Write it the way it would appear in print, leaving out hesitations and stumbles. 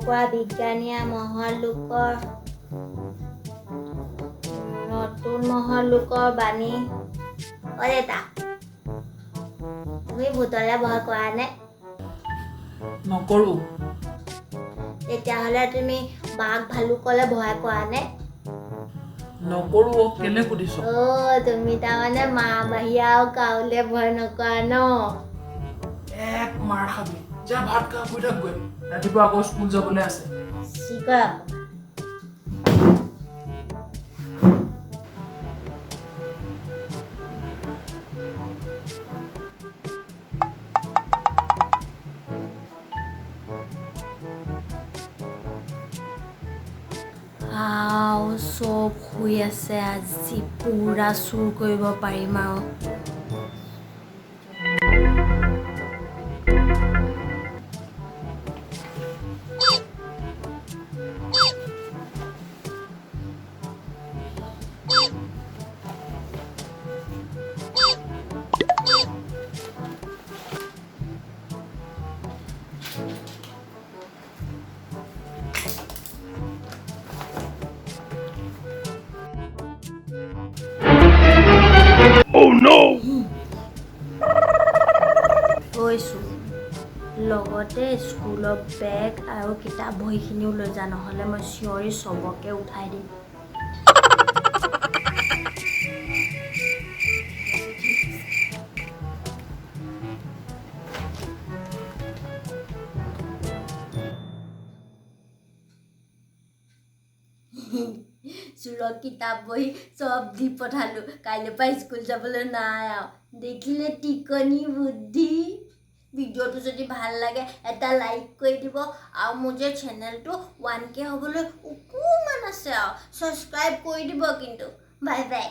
কৰা বিজ্ঞানীয়ে মহৎলোকৰ নতুন মহৎলোকৰ বাণী দেতা তুমি ভূতলে ভয় কৰা নে নকৰো তেতিয়াহ'লে তুমি বাঘ ভালুকলে ভয় কৰা নে নকৰো কেলে সুধিছ তুমি তাৰমানে মা বাহিৰা আৰু কাউলে ভয় নকৰা ন এক মাৰ খাবি যা ভাত খা শুই থাক গৈ ৰাতিপুৱা আকৌ স্কুল যাবলৈ আছে চিকৰ চব শুই আছে আজি পুৰা চুৰ কৰিব পাৰিম আৰু থৈছো লগতে স্কুলৰ বেগ আৰু কিতাপ বহীখিনিও লৈ যা নহ'লে মই চিঞৰি চবকে উঠাই দিম চোৰক কিতাপ বহি চব দি পঠালো কাইলৈৰ পৰা স্কুল যাবলৈ নাই আৰু দেখিলে টিকনি বুদ্ধি ভিডিঅ'টো যদি ভাল লাগে এটা লাইক কৰি দিব আৰু মোৰ যে চেনেলটো 1K হ'বলৈ অকণমান আছে আৰু ছাবস্ক্ৰাইব কৰি দিব কিন্তু বাই বাই